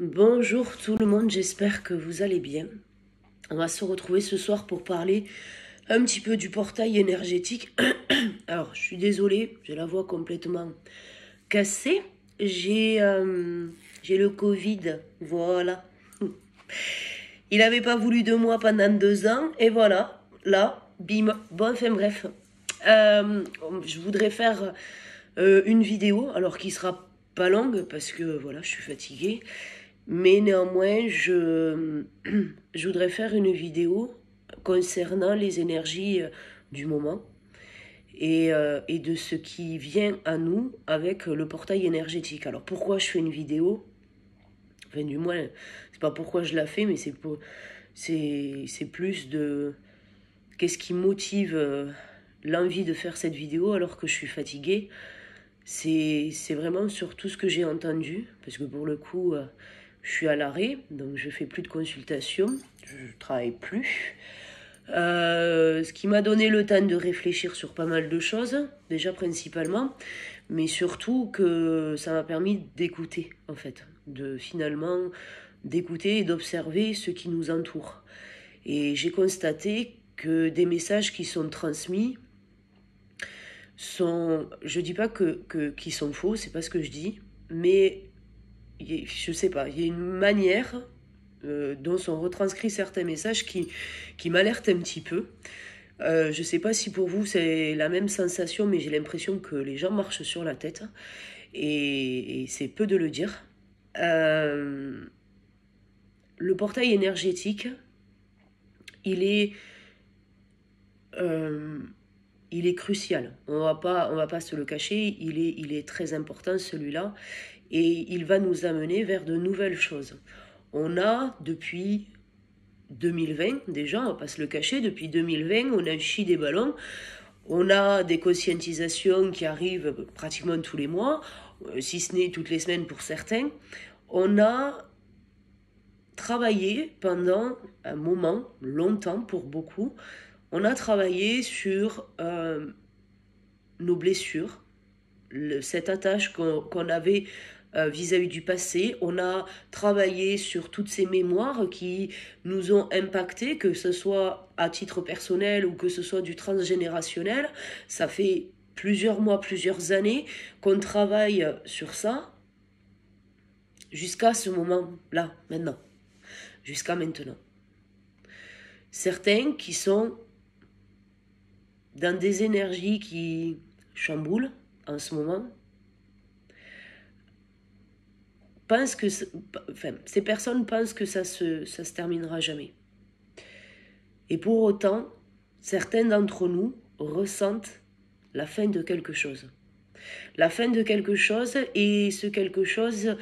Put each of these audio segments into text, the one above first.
Bonjour tout le monde, j'espère que vous allez bien. On va se retrouver ce soir pour parler un petit peu du portail énergétique. Alors, je suis désolée, j'ai la voix complètement cassée. J'ai le Covid, voilà. Il n'avait pas voulu de moi pendant 2 ans, et voilà, là, bim. Bon, enfin bref. Je voudrais faire une vidéo, alors qui sera pas longue, parce que voilà, je suis fatiguée. Mais néanmoins, je voudrais faire une vidéo concernant les énergies du moment et de ce qui vient à nous avec le portail énergétique. Alors pourquoi je fais une vidéo? Enfin, du moins, c'est pas pourquoi je la fais, mais c'est plus de qu'est-ce qui motive l'envie de faire cette vidéo alors que je suis fatiguée. C'est vraiment sur tout ce que j'ai entendu, parce que pour le coup, je suis à l'arrêt, donc je fais plus de consultations, je travaille plus. Ce qui m'a donné le temps de réfléchir sur pas mal de choses, déjà principalement, mais surtout que ça m'a permis d'écouter, en fait, de finalement d'écouter et d'observer ce qui nous entoure. Et j'ai constaté que des messages qui sont transmis je dis pas qu'ils sont faux, c'est pas ce que je dis, mais je sais pas, il y a une manière dont sont retranscrits certains messages qui m'alertent un petit peu. Je sais pas si pour vous c'est la même sensation, mais j'ai l'impression que les gens marchent sur la tête, et c'est peu de le dire. Euh, le portail énergétique, il est euh, il est crucial. On va pas se le cacher. Il est très important celui-là, et il va nous amener vers de nouvelles choses. On a depuis 2020 déjà, on va pas se le cacher, depuis 2020, on a chi des ballons. On a des conscientisations qui arrivent pratiquement tous les mois, si ce n'est toutes les semaines pour certains. On a travaillé pendant un moment, longtemps pour beaucoup, on a travaillé sur nos blessures, cette attache qu'on avait vis-à-vis du passé. On a travaillé sur toutes ces mémoires qui nous ont impactés, que ce soit à titre personnel ou que ce soit du transgénérationnel. Ça fait plusieurs mois, plusieurs années qu'on travaille sur ça jusqu'à ce moment-là, maintenant, jusqu'à maintenant. Certains qui sont dans des énergies qui chamboulent en ce moment, pensent que, enfin, ces personnes pensent que ça se terminera jamais. Et pour autant, certains d'entre nous ressentent la fin de quelque chose. La fin de quelque chose, et ce quelque chose,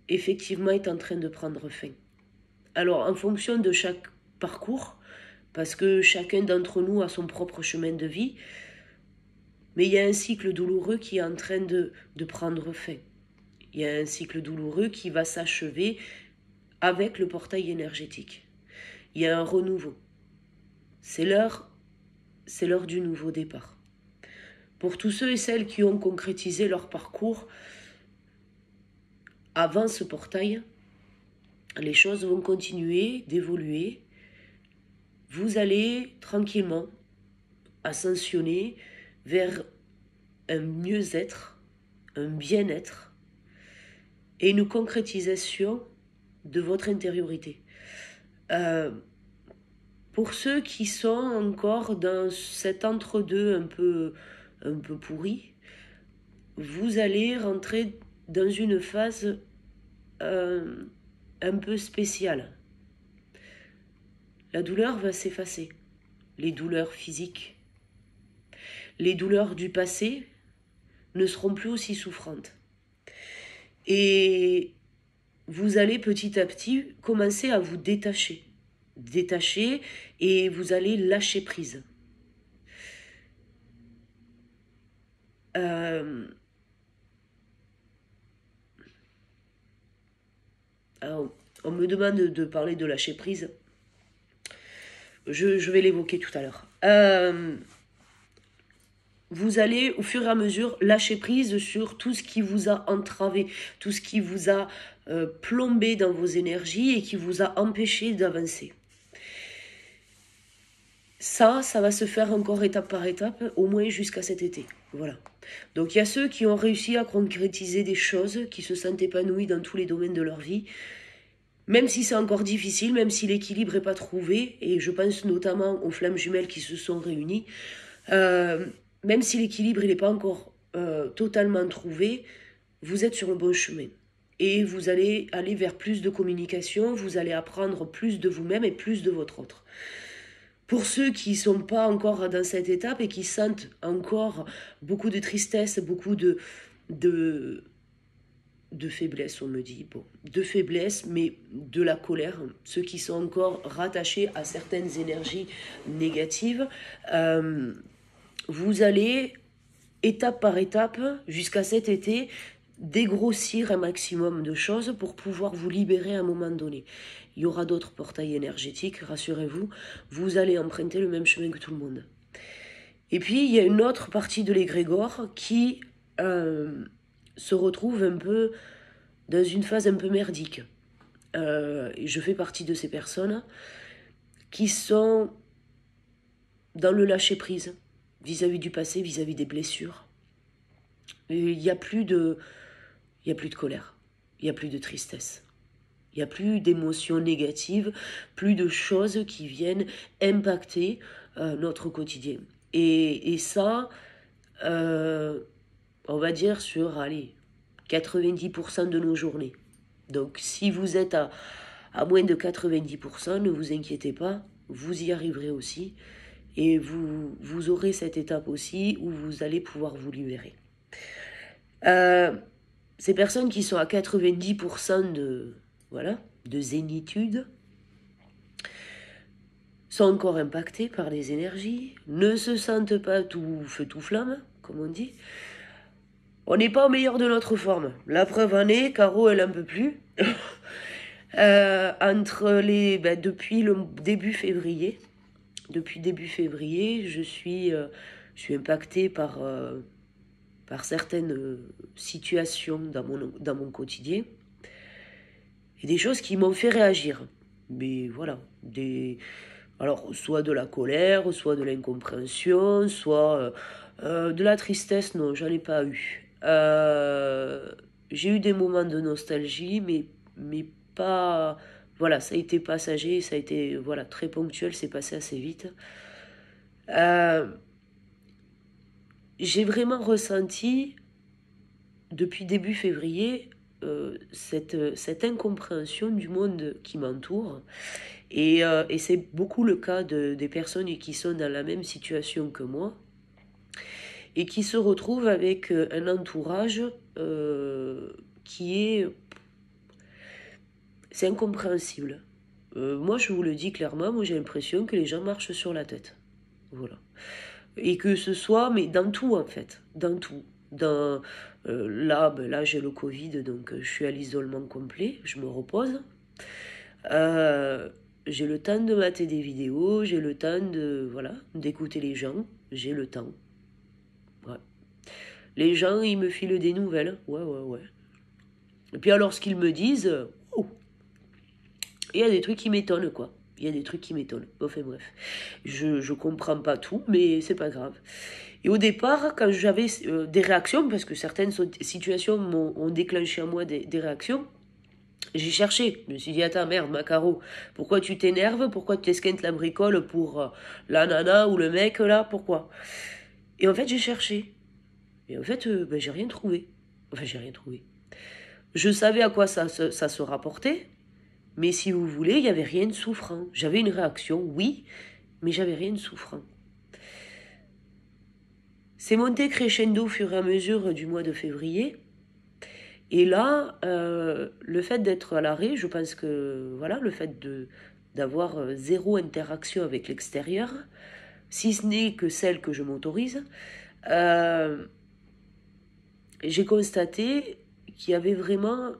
effectivement, est en train de prendre fin. Alors, en fonction de chaque parcours, parce que chacun d'entre nous a son propre chemin de vie, mais il y a un cycle douloureux qui est en train de prendre fin. Il y a un cycle douloureux qui va s'achever avec le portail énergétique. Il y a un renouveau. C'est l'heure du nouveau départ. Pour tous ceux et celles qui ont concrétisé leur parcours avant ce portail, les choses vont continuer d'évoluer. Vous allez tranquillement ascensionner vers un mieux-être, un bien-être et une concrétisation de votre intériorité. Pour ceux qui sont encore dans cet entre-deux un peu pourri, vous allez rentrer dans une phase un peu spéciale. La douleur va s'effacer, les douleurs physiques. Les douleurs du passé ne seront plus aussi souffrantes. Et vous allez petit à petit commencer à vous détacher, et vous allez lâcher prise. Alors, on me demande de parler de lâcher prise. Je vais l'évoquer tout à l'heure. vous allez au fur et à mesure lâcher prise sur tout ce qui vous a entravé, tout ce qui vous a plombé dans vos énergies et qui vous a empêché d'avancer. Ça va se faire encore étape par étape, au moins jusqu'à cet été. Voilà. Donc il y a ceux qui ont réussi à concrétiser des choses, qui se sentent épanouis dans tous les domaines de leur vie, même si c'est encore difficile, même si l'équilibre n'est pas trouvé, et je pense notamment aux flammes jumelles qui se sont réunies, même si l'équilibre n'est pas encore totalement trouvé, vous êtes sur le bon chemin. Et vous allez aller vers plus de communication, vous allez apprendre plus de vous-même et plus de votre autre. Pour ceux qui ne sont pas encore dans cette étape et qui sentent encore beaucoup de tristesse, beaucoup de faiblesse, on me dit, bon, de faiblesse, mais de la colère, ceux qui sont encore rattachés à certaines énergies négatives, vous allez, étape par étape, jusqu'à cet été, dégrossir un maximum de choses pour pouvoir vous libérer à un moment donné. Il y aura d'autres portails énergétiques, rassurez-vous, vous allez emprunter le même chemin que tout le monde. Et puis, il y a une autre partie de l'égrégore qui se retrouve un peu dans une phase un peu merdique. Et je fais partie de ces personnes qui sont dans le lâcher-prise vis-à-vis du passé, vis-à-vis des blessures. Il n'y a plus de colère, il n'y a plus de tristesse. Il n'y a plus d'émotions négatives, plus de choses qui viennent impacter notre quotidien. Et ça, on va dire sur, 90% de nos journées. Donc si vous êtes à moins de 90%, ne vous inquiétez pas, vous y arriverez aussi. Et vous aurez cette étape aussi où vous allez pouvoir vous libérer. Ces personnes qui sont à 90% de zénitude sont encore impactées par les énergies, ne se sentent pas tout feu tout flamme, comme on dit. On n'est pas au meilleur de notre forme. La preuve en est, Caro, elle n'en peut plus. Depuis le début février, je suis impactée par certaines situations dans mon quotidien. Et des choses qui m'ont fait réagir. Mais voilà, alors soit de la colère, soit de l'incompréhension, soit de la tristesse, non, j'en ai pas eu. J'ai eu des moments de nostalgie, mais pas... Voilà, ça a été passager, ça a été très ponctuel, c'est passé assez vite. J'ai vraiment ressenti, depuis début février, cette incompréhension du monde qui m'entoure. Et c'est beaucoup le cas des personnes qui sont dans la même situation que moi et qui se retrouvent avec un entourage qui est... C'est incompréhensible. Moi, je vous le dis clairement, moi j'ai l'impression que les gens marchent sur la tête. Voilà. Et que ce soit, mais dans tout en fait, dans tout. Là, j'ai le Covid, donc je suis à l'isolement complet, je me repose. J'ai le temps de mater des vidéos, j'ai le temps d'écouter les gens, j'ai le temps. Ouais. Les gens, ils me filent des nouvelles, ouais. Et puis alors, ce qu'ils me disent, il y a des trucs qui m'étonnent, quoi. Il y a des trucs qui m'étonnent. Enfin bref, je comprends pas tout, mais c'est pas grave. Et au départ, quand j'avais des réactions, parce que certaines situations ont déclenché en moi des réactions, j'ai cherché. Je me suis dit, attends, merde, Macaro, pourquoi tu t'énerves? Pourquoi tu t'esquintes la bricole pour la nana ou le mec, là? Pourquoi? Et en fait, j'ai cherché. Et en fait, j'ai rien trouvé. Enfin, j'ai rien trouvé. Je savais à quoi ça se rapportait, mais si vous voulez, il n'y avait rien de souffrant. J'avais une réaction, oui, mais j'avais rien de souffrant. C'est monté crescendo au fur et à mesure du mois de février. Et là, le fait d'être à l'arrêt, je pense que le fait d'avoir zéro interaction avec l'extérieur, si ce n'est que celle que je m'autorise, j'ai constaté qu'il y avait vraiment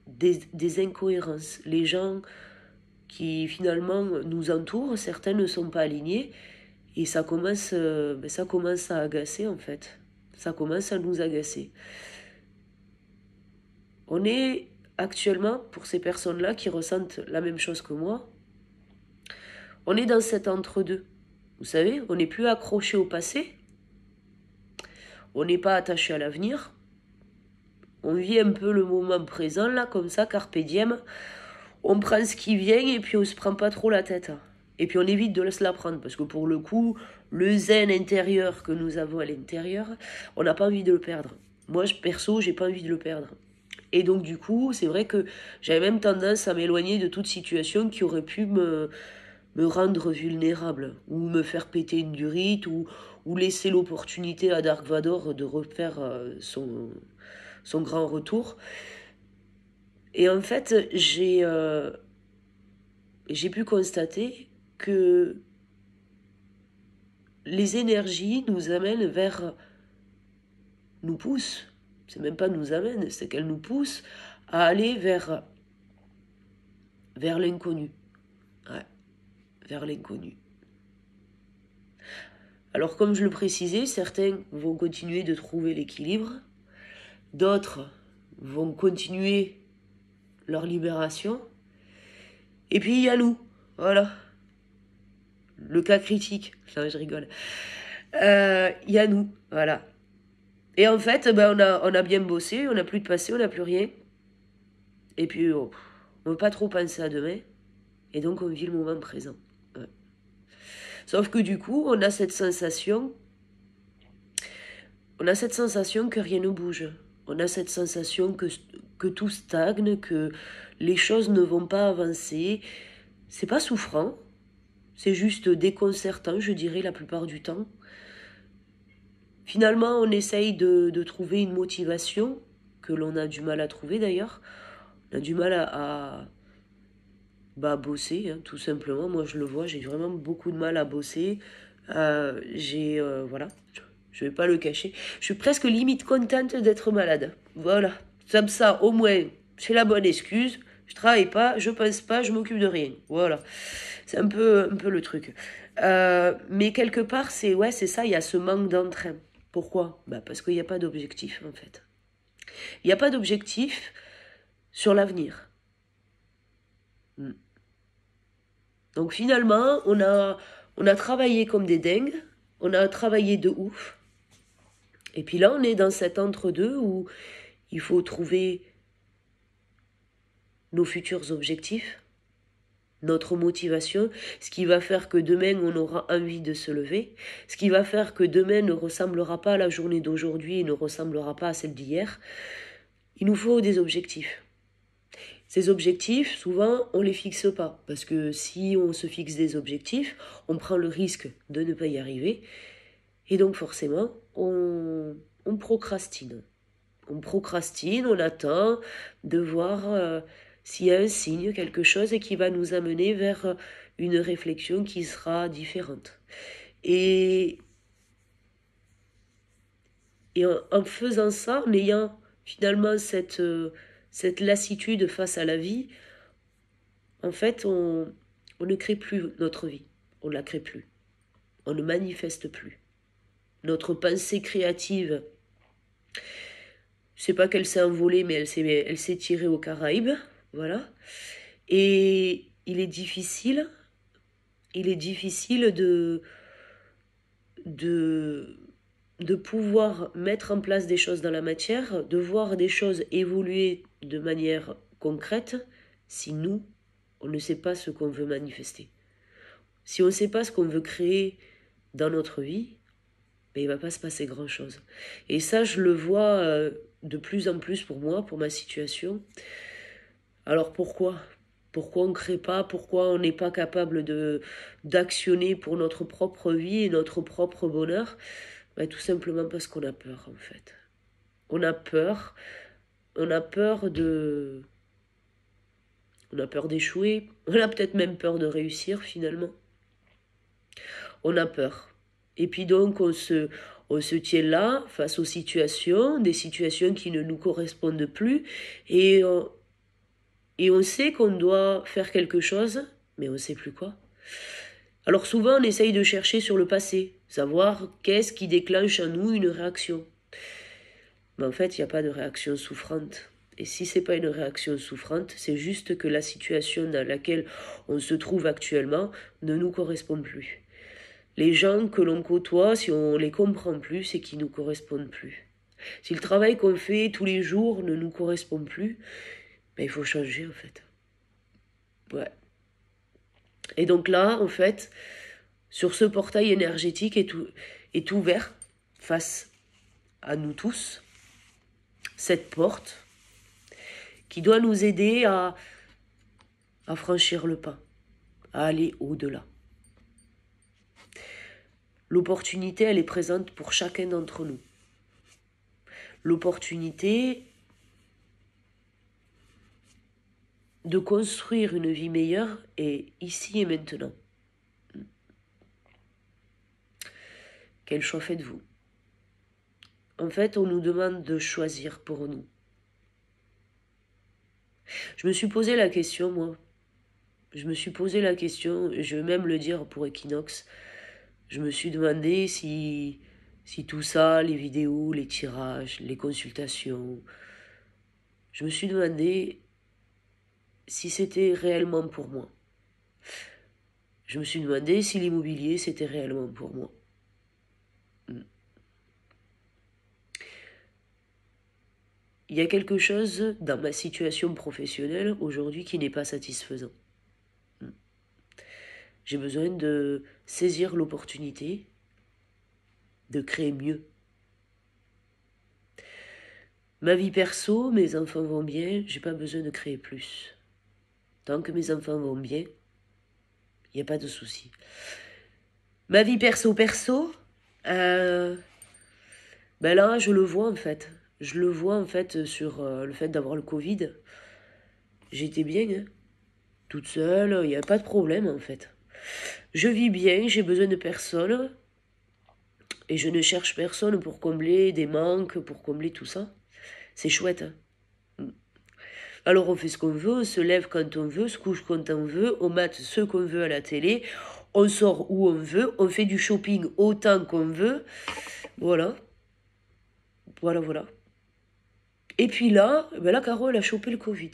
des incohérences. Les gens qui finalement nous entourent, certains ne sont pas alignés, Et ça commence à agacer en fait. Ça commence à nous agacer. On est actuellement, pour ces personnes-là qui ressentent la même chose que moi, on est dans cet entre-deux. Vous savez, on n'est plus accroché au passé, on n'est pas attaché à l'avenir, on vit un peu le moment présent, là, comme ça, carpe diem, on prend ce qui vient et puis on se prend pas trop la tête. Et puis on évite de se la prendre, parce que pour le coup, le zen intérieur que nous avons à l'intérieur, on n'a pas envie de le perdre. Moi, perso, j'ai pas envie de le perdre. Et donc du coup, c'est vrai que j'avais même tendance à m'éloigner de toute situation qui aurait pu me rendre vulnérable, ou me faire péter une durite, ou laisser l'opportunité à Dark Vador de refaire son grand retour. Et en fait, j'ai pu constater que les énergies nous amènent nous poussent, c'est même pas nous amènent, c'est qu'elles nous poussent à aller vers l'inconnu. Ouais, vers l'inconnu. Alors comme je le précisais, certains vont continuer de trouver l'équilibre, d'autres vont continuer leur libération, et puis il y a nous, voilà. Le cas critique, non, je rigole. Il y a nous, voilà. Et en fait, on a bien bossé, on n'a plus de passé, on n'a plus rien. Et puis, on ne veut pas trop penser à demain. Et donc, on vit le moment présent. Ouais. Sauf que du coup, on a cette sensation que rien ne bouge. On a cette sensation que tout stagne, que les choses ne vont pas avancer. C'est pas souffrant, c'est juste déconcertant, je dirais, la plupart du temps. Finalement, on essaye de trouver une motivation, que l'on a du mal à trouver d'ailleurs. On a du mal à bosser, hein, tout simplement. Moi, je le vois, j'ai vraiment beaucoup de mal à bosser. Voilà, je vais pas le cacher. Je suis presque limite contente d'être malade. Voilà, comme ça, au moins, c'est la bonne excuse. Je travaille pas, je pense pas, je m'occupe de rien. Voilà, c'est un peu le truc. Mais quelque part, c'est ça, il y a ce manque d'entrain. Pourquoi ? Parce qu'il n'y a pas d'objectif, en fait. Il n'y a pas d'objectif sur l'avenir. Donc finalement, on a travaillé comme des dingues, on a travaillé de ouf. Et puis là, on est dans cet entre-deux où il faut trouver nos futurs objectifs, notre motivation, ce qui va faire que demain, on aura envie de se lever, ce qui va faire que demain ne ressemblera pas à la journée d'aujourd'hui et ne ressemblera pas à celle d'hier. Il nous faut des objectifs. Ces objectifs, souvent, on ne les fixe pas. Parce que si on se fixe des objectifs, on prend le risque de ne pas y arriver. Et donc, forcément, on procrastine. On procrastine, on attend de voir s'il y a un signe, quelque chose qui va nous amener vers une réflexion qui sera différente. Et en faisant ça, en ayant finalement cette lassitude face à la vie, en fait, on ne crée plus notre vie. On ne la crée plus. On ne manifeste plus. Notre pensée créative, je ne sais pas qu'elle s'est envolée, mais elle s'est tirée aux Caraïbes. Voilà. Et il est difficile de pouvoir mettre en place des choses dans la matière, de voir des choses évoluer de manière concrète, si nous, on ne sait pas ce qu'on veut manifester. Si on ne sait pas ce qu'on veut créer dans notre vie, il ne va pas se passer grand-chose. Et ça, je le vois de plus en plus pour moi, pour ma situation. Alors pourquoi ? Pourquoi on ne crée pas ? Pourquoi on n'est pas capable d'actionner pour notre propre vie et notre propre bonheur ? Tout simplement parce qu'on a peur, en fait. On a peur d'échouer, on a peut-être même peur de réussir finalement. On a peur. Et puis donc on se tient là face aux situations, des situations qui ne nous correspondent plus, et on sait qu'on doit faire quelque chose, mais on ne sait plus quoi. Alors souvent, on essaye de chercher sur le passé, savoir qu'est-ce qui déclenche en nous une réaction. Mais en fait, il n'y a pas de réaction souffrante. Et si ce n'est pas une réaction souffrante, c'est juste que la situation dans laquelle on se trouve actuellement ne nous correspond plus. Les gens que l'on côtoie, si on les comprend plus, c'est qu'ils ne nous correspondent plus. Si le travail qu'on fait tous les jours ne nous correspond plus, ben il faut changer en fait. Ouais. Et donc là, en fait, sur ce portail énergétique est ouvert face à nous tous, cette porte qui doit nous aider à franchir le pas, à aller au-delà. L'opportunité, elle est présente pour chacun d'entre nous. L'opportunité de construire une vie meilleure est ici et maintenant. Quel choix faites-vous? En fait, on nous demande de choisir pour nous. Je me suis posé la question, moi. Je me suis posé la question, je vais même le dire pour Equinox. Je me suis demandé si tout ça, les vidéos, les tirages, les consultations, je me suis demandé si c'était réellement pour moi. Je me suis demandé si l'immobilier, c'était réellement pour moi. Il y a quelque chose dans ma situation professionnelle aujourd'hui qui n'est pas satisfaisant. J'ai besoin de saisir l'opportunité de créer mieux. Ma vie perso, mes enfants vont bien, j'ai pas besoin de créer plus. Tant que mes enfants vont bien, il n'y a pas de souci. Ma vie perso, ben là, je le vois en fait. Je le vois en fait sur le fait d'avoir le Covid. J'étais bien, hein, toute seule, il n'y a pas de problème en fait. Je vis bien, j'ai besoin de personne. Et je ne cherche personne pour combler des manques, pour combler tout ça. C'est chouette. Hein. Alors on fait ce qu'on veut, on se lève quand on veut, se couche quand on veut, on mate ce qu'on veut à la télé, on sort où on veut, on fait du shopping autant qu'on veut. Voilà. Voilà. Et puis là, ben là, Caro, elle a chopé le Covid.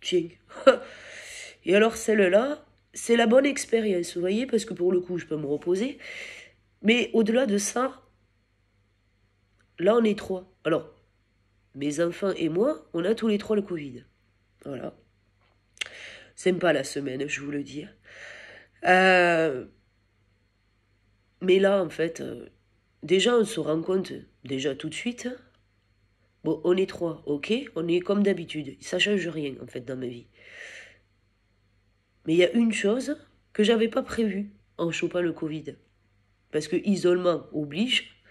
Tiens. Et alors celle-là, c'est la bonne expérience, vous voyez, parce que pour le coup, je peux me reposer. Mais au-delà de ça, là, on est 3. Alors, mes enfants et moi, on a tous les 3 le Covid. Voilà. Sympa la semaine, je vous le dis. Mais là, en fait, déjà, on se rend compte, déjà tout de suite, bon, on est 3, ok, on est comme d'habitude. Ça change rien, en fait, dans ma vie. Mais il y a une chose que j'avais pas prévue en chopant le Covid. Parce que isolement oblige.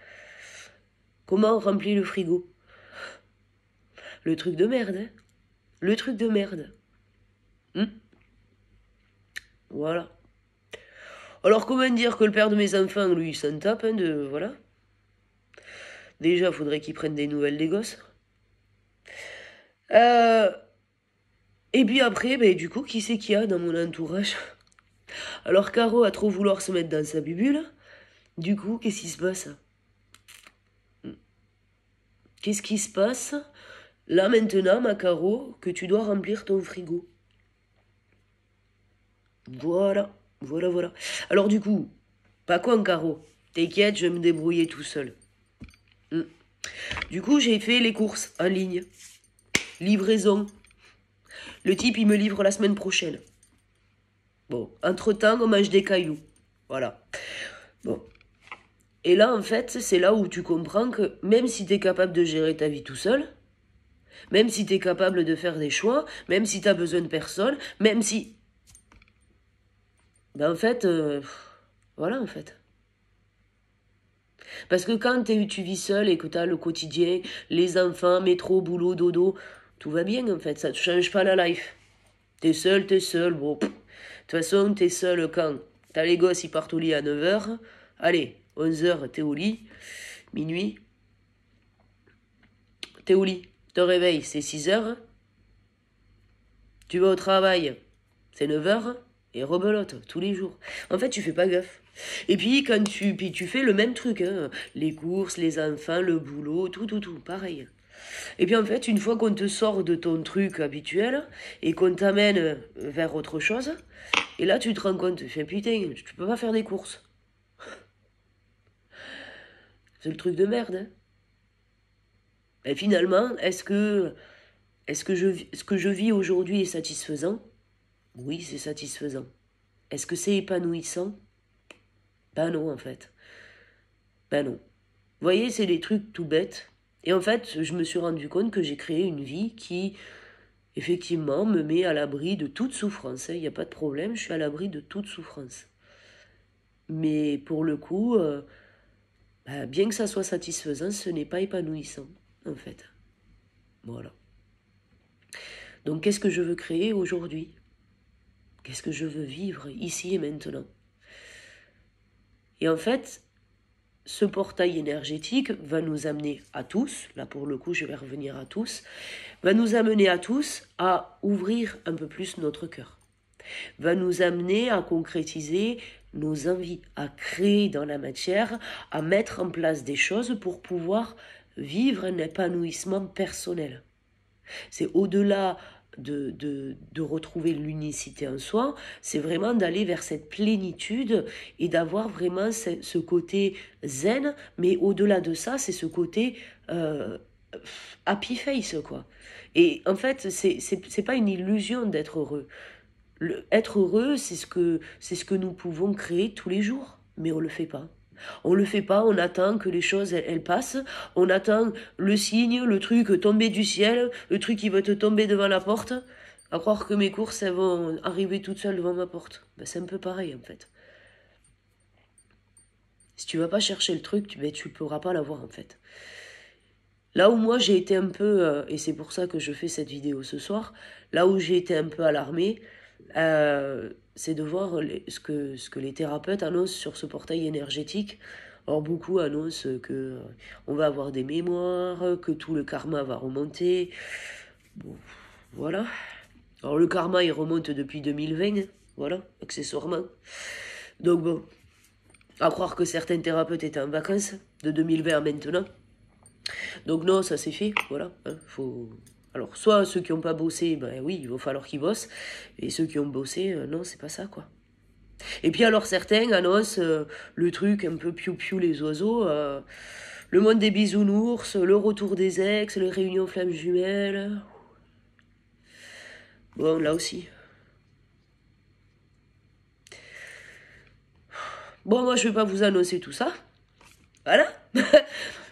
Comment on remplit le frigo? Le truc de merde, hein? Le truc de merde. Voilà. Alors comment dire que le père de mes enfants, lui, il s'en tape, hein, de... Voilà. Déjà, faudrait qu'il prenne des nouvelles des gosses. Et puis après, ben, du coup, qui c'est qu'il y a dans mon entourage? Alors Caro a trop vouloir se mettre dans sa bubule. Du coup, qu'est-ce qui se passe? Qu'est-ce qui se passe là maintenant, ma Caro, que tu dois remplir ton frigo? Voilà. Alors du coup, pas con, Caro. T'inquiète, je vais me débrouiller tout seul. Du coup, j'ai fait les courses en ligne. Livraison. Le type, il me livre la semaine prochaine. Bon, entre-temps, on mange des cailloux. Voilà. Bon. Et là, en fait, c'est là où tu comprends que même si tu es capable de gérer ta vie tout seul, même si tu es capable de faire des choix, même si tu as besoin de personne, même si... Ben en fait, voilà en fait. Parce que quand tu vis seul et que tu as le quotidien, les enfants, métro, boulot, dodo, tout va bien en fait, ça ne change pas la life. T'es seul, bon. De toute façon, t'es seul quand t'as les gosses, ils partent au lit à 9h. Allez, 11h, t'es au lit. Minuit. T'es au lit. Te réveilles, c'est 6h. Tu vas au travail, c'est 9h. Et rebelote, tous les jours. En fait, tu fais pas gaffe. Et puis, quand tu fais le même truc, hein, les courses, les enfants, le boulot, tout, pareil. Et puis en fait, une fois qu'on te sort de ton truc habituel et qu'on t'amène vers autre chose, et là tu te rends compte, tu fais putain, tu peux pas faire des courses. C'est le truc de merde. Hein. Et finalement, ce que je vis aujourd'hui est satisfaisant? Oui, c'est satisfaisant. Est-ce que c'est épanouissant? Ben non, en fait. Ben non. Vous voyez, c'est des trucs tout bêtes. Et en fait, je me suis rendu compte que j'ai créé une vie qui, effectivement, me met à l'abri de toute souffrance. Il n'y a pas de problème, je suis à l'abri de toute souffrance. Mais pour le coup, bien que ça soit satisfaisant, ce n'est pas épanouissant, en fait. Voilà. Donc, qu'est-ce que je veux créer aujourd'hui? Qu'est-ce que je veux vivre ici et maintenant? Et en fait, ce portail énergétique va nous amener à tous, là pour le coup je vais revenir à tous, va nous amener à tous à ouvrir un peu plus notre cœur, va nous amener à concrétiser nos envies, à créer dans la matière, à mettre en place des choses pour pouvoir vivre un épanouissement personnel. C'est au-delà de retrouver l'unicité en soi, c'est vraiment d'aller vers cette plénitude et d'avoir vraiment ce côté zen, mais au-delà de ça, c'est ce côté happy face, quoi. Et en fait, c'est pas une illusion d'être heureux. Être heureux, c'est ce que nous pouvons créer tous les jours, mais on le fait pas. On le fait pas, on attend que les choses elles passent, on attend le signe, le truc tomber du ciel, le truc qui va te tomber devant la porte, à croire que mes courses elles vont arriver toutes seules devant ma porte. Ben, c'est un peu pareil en fait. Si tu vas pas chercher le truc, tu pourras pas l'avoir en fait. Là où moi j'ai été un peu, et c'est pour ça que je fais cette vidéo ce soir, là où j'ai été un peu alarmée, c'est de voir ce que les thérapeutes annoncent sur ce portail énergétique. Or, beaucoup annoncent que on va avoir des mémoires, que tout le karma va remonter. Bon, voilà. Alors, le karma, il remonte depuis 2020, voilà, accessoirement. Donc, bon, à croire que certains thérapeutes étaient en vacances, de 2020 à maintenant. Donc, non, ça c'est fait, voilà. Hein, faut... Alors, soit ceux qui n'ont pas bossé, ben oui, il va falloir qu'ils bossent. Et ceux qui ont bossé, non, c'est pas ça, quoi. Et puis alors, certains annoncent le truc un peu piou-piou les oiseaux, le monde des bisounours, le retour des ex, les réunions flammes jumelles. Bon, là aussi. Bon, moi, je vais pas vous annoncer tout ça. Voilà.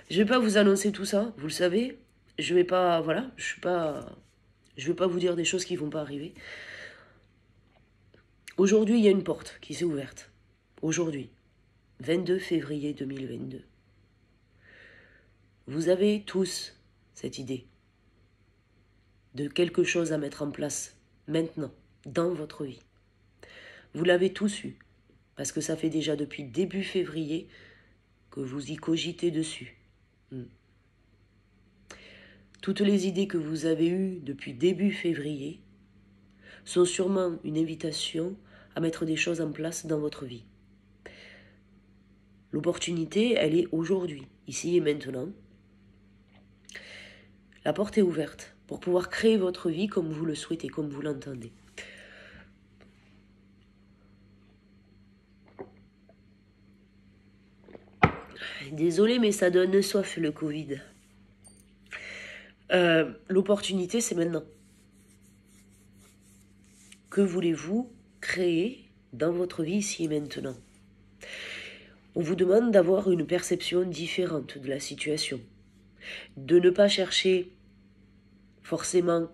Je vais pas vous annoncer tout ça, vous le savez. Je vais pas, voilà, je vais pas vous dire des choses qui vont pas arriver. Aujourd'hui, il y a une porte qui s'est ouverte. Aujourd'hui, 22 février 2022. Vous avez tous cette idée de quelque chose à mettre en place maintenant, dans votre vie. Vous l'avez tous eu, parce que ça fait déjà depuis début février que vous y cogitez dessus. Toutes les idées que vous avez eues depuis début février sont sûrement une invitation à mettre des choses en place dans votre vie. L'opportunité, elle est aujourd'hui, ici et maintenant. La porte est ouverte pour pouvoir créer votre vie comme vous le souhaitez, comme vous l'entendez. Désolée, mais ça donne soif le Covid. L'opportunité, c'est maintenant. Que voulez-vous créer dans votre vie ici et maintenant? On vous demande d'avoir une perception différente de la situation. De ne pas chercher forcément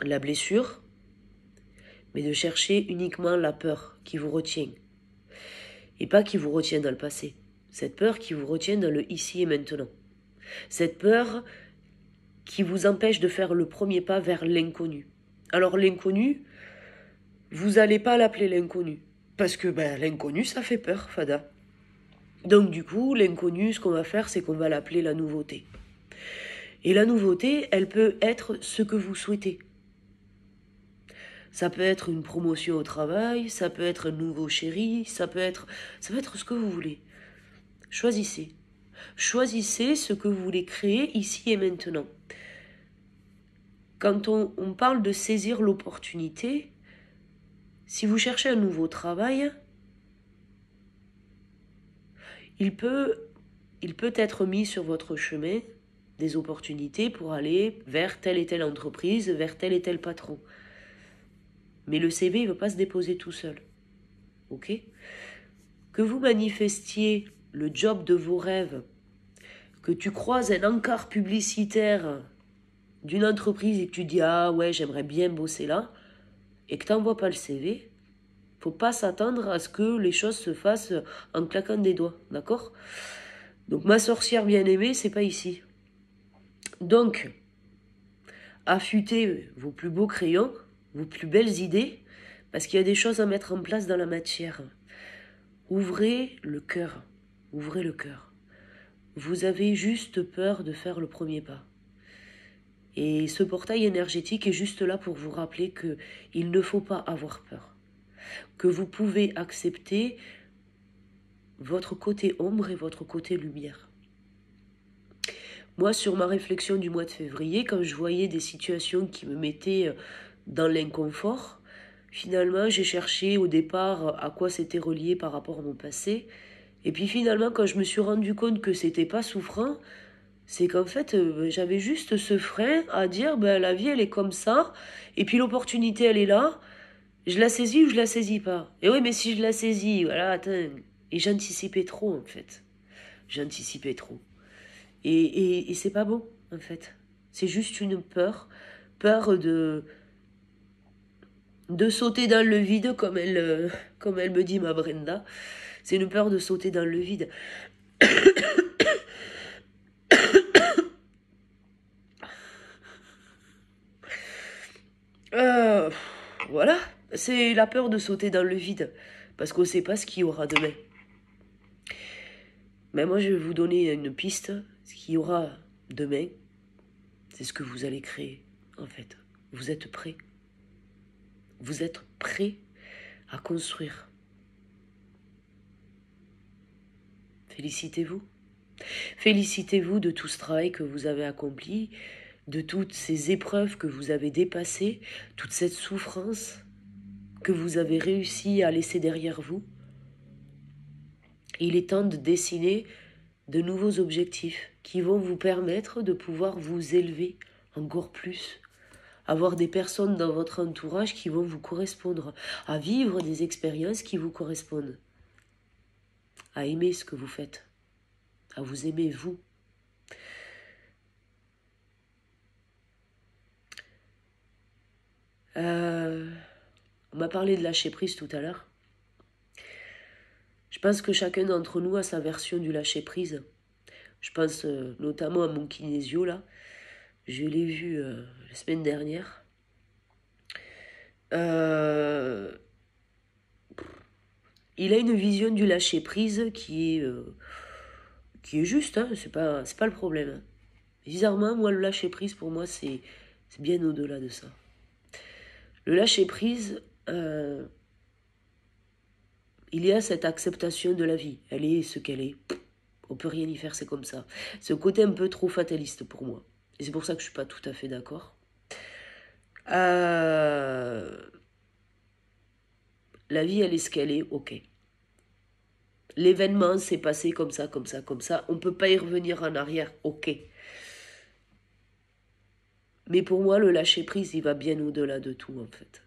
la blessure, mais de chercher uniquement la peur qui vous retient. Et pas qui vous retient dans le passé. Cette peur qui vous retient dans le ici et maintenant. Cette peur qui vous empêche de faire le premier pas vers l'inconnu. Alors l'inconnu, vous n'allez pas l'appeler l'inconnu. Parce que l'inconnu, ça fait peur, Fada. Donc du coup, l'inconnu, ce qu'on va faire, c'est qu'on va l'appeler la nouveauté. Et la nouveauté, elle peut être ce que vous souhaitez. Ça peut être une promotion au travail, ça peut être un nouveau chéri, ça peut être ce que vous voulez. Choisissez. Choisissez ce que vous voulez créer ici et maintenant. Quand on parle de saisir l'opportunité, si vous cherchez un nouveau travail, il peut être mis sur votre chemin des opportunités pour aller vers telle et telle entreprise, vers tel et tel patron. Mais le CV, il ne va pas se déposer tout seul. Ok ? Que vous manifestiez le job de vos rêves, que tu croises un encart publicitaire d'une entreprise et que tu dis « Ah ouais, j'aimerais bien bosser là », et que tu n'envoies pas le CV, faut pas s'attendre à ce que les choses se fassent en claquant des doigts, d'accord ? Donc ma sorcière bien-aimée, c'est pas ici. Donc, affûtez vos plus beaux crayons, vos plus belles idées, parce qu'il y a des choses à mettre en place dans la matière. Ouvrez le cœur, ouvrez le cœur. Vous avez juste peur de faire le premier pas. Et ce portail énergétique est juste là pour vous rappeler qu'il ne faut pas avoir peur. Que vous pouvez accepter votre côté ombre et votre côté lumière. Moi, sur ma réflexion du mois de février, quand je voyais des situations qui me mettaient dans l'inconfort, finalement, j'ai cherché au départ à quoi c'était relié par rapport à mon passé. Et puis finalement, quand je me suis rendu compte que c'était pas souffrant, c'est qu'en fait, j'avais juste ce frein à dire, la vie, elle est comme ça, et puis l'opportunité, elle est là, je la saisis ou je la saisis pas. Et oui, mais si je la saisis, voilà, attends. Et j'anticipais trop, en fait. J'anticipais trop. Et c'est pas bon, en fait. C'est juste une peur de sauter dans le vide, comme elle me dit ma Brenda. C'est une peur de sauter dans le vide. Voilà, c'est la peur de sauter dans le vide, parce qu'on ne sait pas ce qu'il y aura demain. Mais moi, je vais vous donner une piste. Ce qu'il y aura demain, c'est ce que vous allez créer, en fait. Vous êtes prêts. Vous êtes prêts à construire. Félicitez-vous. Félicitez-vous de tout ce travail que vous avez accompli, de toutes ces épreuves que vous avez dépassées, toute cette souffrance que vous avez réussi à laisser derrière vous. Il est temps de dessiner de nouveaux objectifs qui vont vous permettre de pouvoir vous élever encore plus, avoir des personnes dans votre entourage qui vont vous correspondre, à vivre des expériences qui vous correspondent, à aimer ce que vous faites, à vous aimer vous. On m'a parlé de lâcher prise tout à l'heure. Je pense que chacun d'entre nous a sa version du lâcher prise. Je pense notamment à mon kinésio là. Je l'ai vu la semaine dernière. Il a une vision du lâcher prise qui est juste, hein, c'est pas le problème. Hein. Bizarrement, moi, le lâcher prise pour moi, c'est bien au-delà de ça. Le lâcher prise, il y a cette acceptation de la vie. Elle est ce qu'elle est. On peut rien y faire, c'est comme ça. C'est un côté un peu trop fataliste pour moi. Et c'est pour ça que je suis pas tout à fait d'accord. La vie, elle est ce qu'elle est, ok. L'événement s'est passé comme ça, comme ça, comme ça. On ne peut pas y revenir en arrière, ok. Mais pour moi, le lâcher-prise, il va bien au-delà de tout, en fait.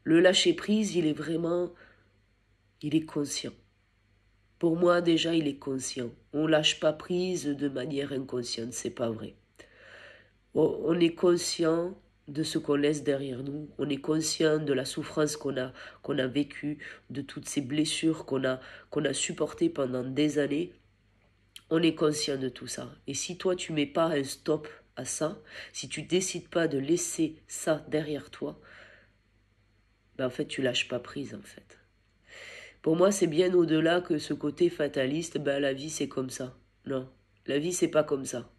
Le lâcher-prise, il est vraiment... Il est conscient. Pour moi, déjà, il est conscient. On ne lâche pas prise de manière inconsciente, c'est pas vrai. On est conscient de ce qu'on laisse derrière nous. On est conscient de la souffrance qu'on a vécue, de toutes ces blessures qu'on a supportées pendant des années. On est conscient de tout ça. Et si toi, tu mets pas un stop à ça, si tu décides pas de laisser ça derrière toi, en fait, tu lâches pas prise, en fait. Pour moi, c'est bien au-delà que ce côté fataliste, la vie, c'est comme ça. Non, la vie, c'est pas comme ça.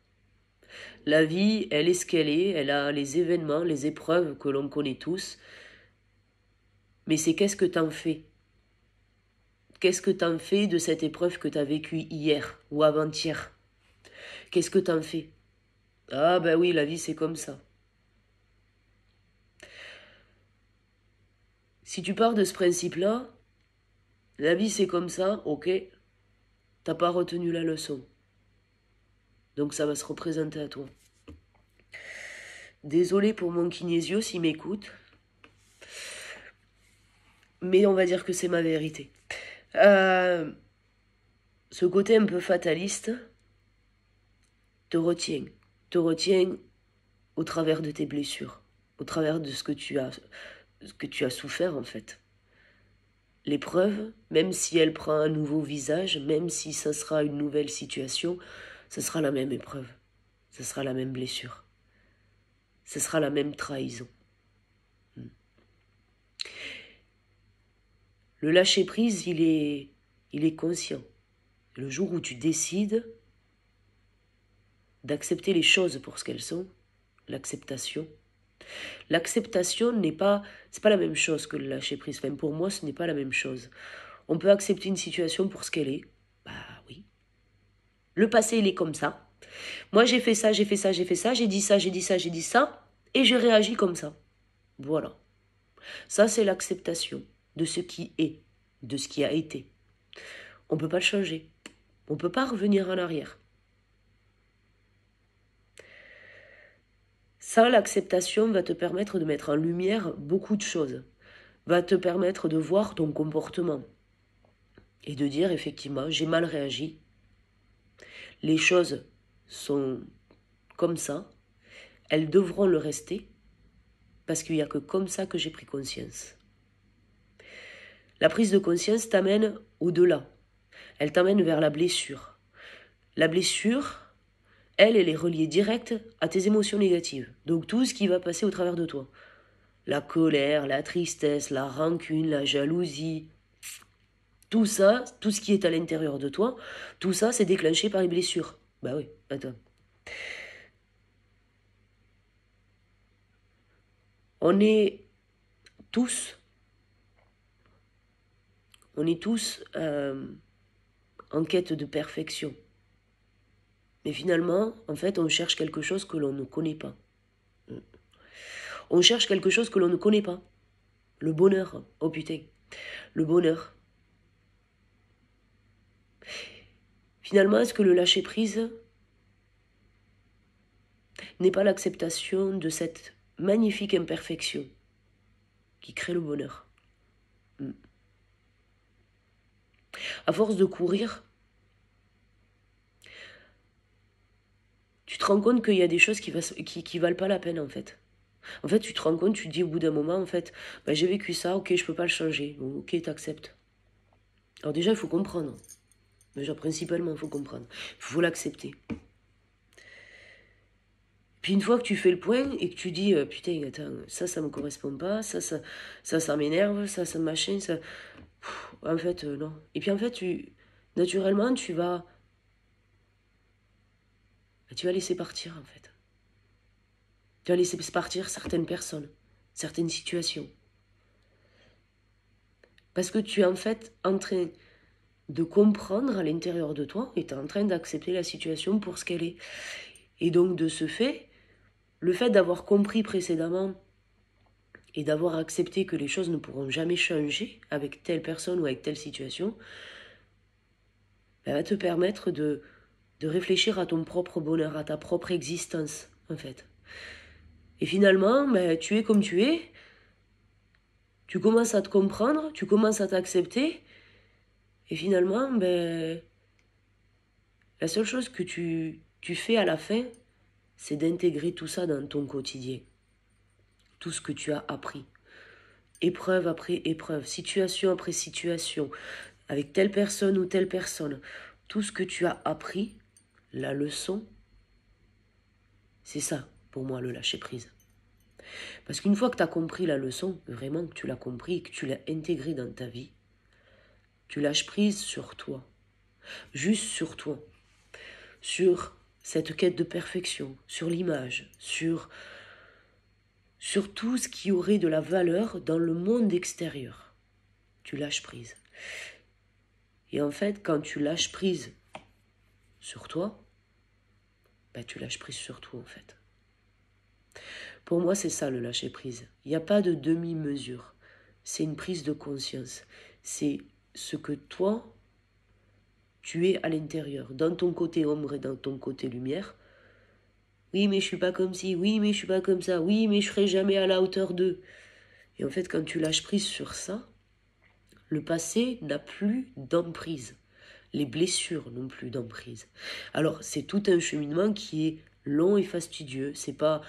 La vie, elle est ce qu'elle est, elle a les événements, les épreuves que l'on connaît tous. Mais c'est qu'est-ce que t'en fais? Qu'est-ce que t'en fais de cette épreuve que t'as vécue hier ou avant-hier? Qu'est-ce que t'en fais? Ah ben oui, la vie c'est comme ça. Si tu pars de ce principe-là, la vie c'est comme ça, ok, t'as pas retenu la leçon. Donc ça va se représenter à toi. Désolé pour mon kinésio s'il m'écoute, mais on va dire que c'est ma vérité. Ce côté un peu fataliste te retient au travers de tes blessures, au travers de ce que tu as souffert en fait. L'épreuve, même si elle prend un nouveau visage, même si ça sera une nouvelle situation, ce sera la même épreuve, ce sera la même blessure, ce sera la même trahison. Le lâcher-prise, il est conscient. Le jour où tu décides d'accepter les choses pour ce qu'elles sont, l'acceptation. L'acceptation c'est pas la même chose que le lâcher-prise. Enfin, pour moi, ce n'est pas la même chose. On peut accepter une situation pour ce qu'elle est. Bah oui. Le passé, il est comme ça. Moi, j'ai fait ça, j'ai dit ça, j'ai dit ça, et j'ai réagi comme ça. Voilà. Ça, c'est l'acceptation de ce qui est, de ce qui a été. On ne peut pas le changer. On ne peut pas revenir en arrière. Ça, l'acceptation va te permettre de mettre en lumière beaucoup de choses. Va te permettre de voir ton comportement. Et de dire, effectivement, j'ai mal réagi. Les choses sont comme ça. Elles devront le rester. Parce qu'il n'y a que comme ça que j'ai pris conscience. La prise de conscience t'amène au-delà. Elle t'amène vers la blessure. La blessure, elle est reliée direct à tes émotions négatives. Donc tout ce qui va passer au travers de toi. La colère, la tristesse, la rancune, la jalousie. Tout ça, tout ce qui est à l'intérieur de toi, tout ça, c'est déclenché par les blessures. Bah oui, attends. On est tous en quête de perfection. Mais finalement, en fait, on cherche quelque chose que l'on ne connaît pas. On cherche quelque chose que l'on ne connaît pas. Le bonheur. Oh putain. Le bonheur. Finalement, est-ce que le lâcher-prise n'est pas l'acceptation de cette magnifique imperfection qui crée le bonheur? À force de courir, tu te rends compte qu'il y a des choses qui valent pas la peine en fait. En fait, tu te rends compte, tu te dis au bout d'un moment, en fait, bah, j'ai vécu ça, ok, je peux pas le changer. Ok, t'acceptes. Alors déjà, il faut comprendre. Déjà, principalement, il faut comprendre. Il faut l'accepter. Puis une fois que tu fais le point et que tu dis, putain, attends, ça me correspond pas, ça m'énerve, ça machin, ça... Pff, en fait, non. Et puis en fait, naturellement, tu vas laisser partir, en fait. Tu vas laisser partir certaines personnes, certaines situations. Parce que tu es en fait en train de comprendre à l'intérieur de toi et tu es en train d'accepter la situation pour ce qu'elle est. Et donc de ce fait, le fait d'avoir compris précédemment et d'avoir accepté que les choses ne pourront jamais changer avec telle personne ou avec telle situation, va te permettre de réfléchir à ton propre bonheur, à ta propre existence, en fait. Et finalement, tu es comme tu es, tu commences à te comprendre, tu commences à t'accepter, et finalement, la seule chose que tu fais à la fin, c'est d'intégrer tout ça dans ton quotidien. Tout ce que tu as appris. Épreuve après épreuve, situation après situation, avec telle personne ou telle personne. Tout ce que tu as appris, la leçon, c'est ça, pour moi, le lâcher-prise. Parce qu'une fois que tu as compris la leçon, vraiment que tu l'as compris et que tu l'as intégré dans ta vie, tu lâches prise sur toi. Juste sur toi. Sur cette quête de perfection, sur l'image, sur tout ce qui aurait de la valeur dans le monde extérieur. tu lâches prise. Et en fait, quand tu lâches prise sur toi, ben, tu lâches prise sur tout en fait. Pour moi, c'est ça le lâcher prise. Il n'y a pas de demi-mesure. C'est une prise de conscience. C'est ce que toi, tu es à l'intérieur, dans ton côté ombre et dans ton côté lumière. Oui, mais je suis pas comme ci. Oui, mais je suis pas comme ça. Oui, mais je serai jamais à la hauteur d'eux. Et en fait, quand tu lâches prise sur ça, le passé n'a plus d'emprise. Les blessures n'ont plus d'emprise. Alors, c'est tout un cheminement qui est long et fastidieux. C'est pas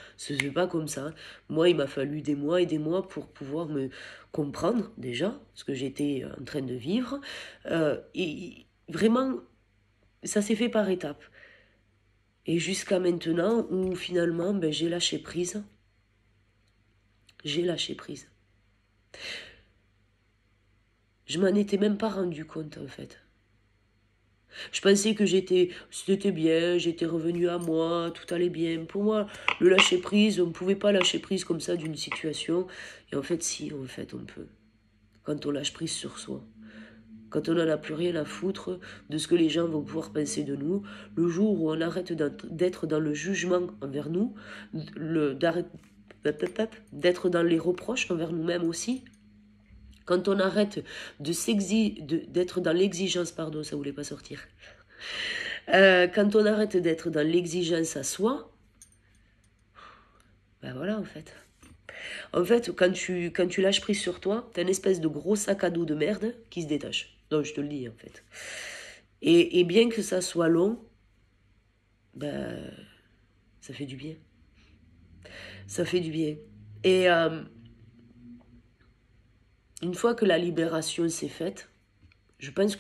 comme ça. Moi, il m'a fallu des mois et des mois pour pouvoir me comprendre déjà ce que j'étais en train de vivre. Et vraiment, ça s'est fait par étapes. Et jusqu'à maintenant où finalement, ben, j'ai lâché prise. J'ai lâché prise. Je m'en étais même pas rendu compte en fait. Je pensais que c'était bien, j'étais revenue à moi, tout allait bien. Pour moi, le lâcher prise, on ne pouvait pas lâcher prise comme ça d'une situation. Et en fait, si, en fait, on peut. Quand on lâche prise sur soi. Quand on n'en a plus rien à foutre de ce que les gens vont pouvoir penser de nous, le jour où on arrête d'être dans le jugement envers nous, d'être dans les reproches envers nous-mêmes aussi, quand on arrête d'être dans l'exigence, pardon, ça voulait pas sortir. Quand on arrête d'être dans l'exigence à soi, ben voilà en fait. En fait, quand tu lâches prise sur toi, t'as une espèce de gros sac à dos de merde qui se détache. Donc je te le dis en fait. Et bien que ça soit long, ben ça fait du bien. Ça fait du bien. Et une fois que la libération s'est faite, je pense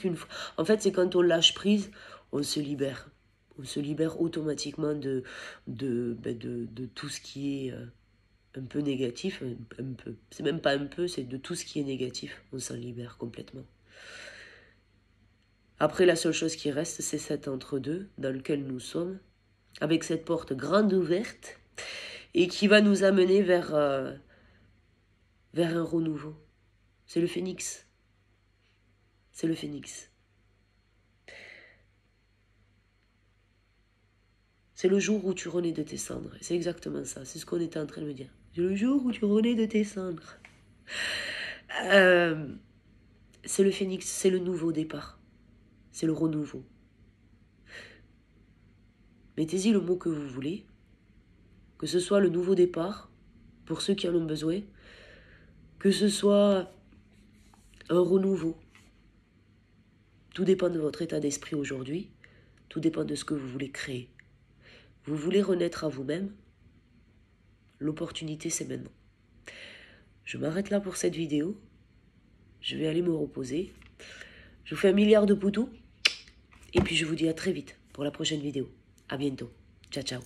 en fait, c'est quand on lâche prise, on se libère. On se libère automatiquement de tout ce qui est un peu négatif. Un peu. C'est même pas un peu, c'est de tout ce qui est négatif. On s'en libère complètement. Après, la seule chose qui reste, c'est cet entre-deux dans lequel nous sommes, avec cette porte grande ouverte, et qui va nous amener vers un renouveau. C'est le phénix. C'est le phénix. C'est le jour où tu renais de tes cendres. C'est exactement ça. C'est ce qu'on était en train de me dire. C'est le jour où tu renais de tes cendres. C'est le phénix. C'est le nouveau départ. C'est le renouveau. Mettez-y le mot que vous voulez. Que ce soit le nouveau départ, pour ceux qui en ont besoin. Que ce soit un renouveau. Tout dépend de votre état d'esprit aujourd'hui. Tout dépend de ce que vous voulez créer. Vous voulez renaître à vous-même? L'opportunité, c'est maintenant. Je m'arrête là pour cette vidéo. Je vais aller me reposer. Je vous fais 1 milliard de poutous. Et puis je vous dis à très vite pour la prochaine vidéo. À bientôt. Ciao, ciao.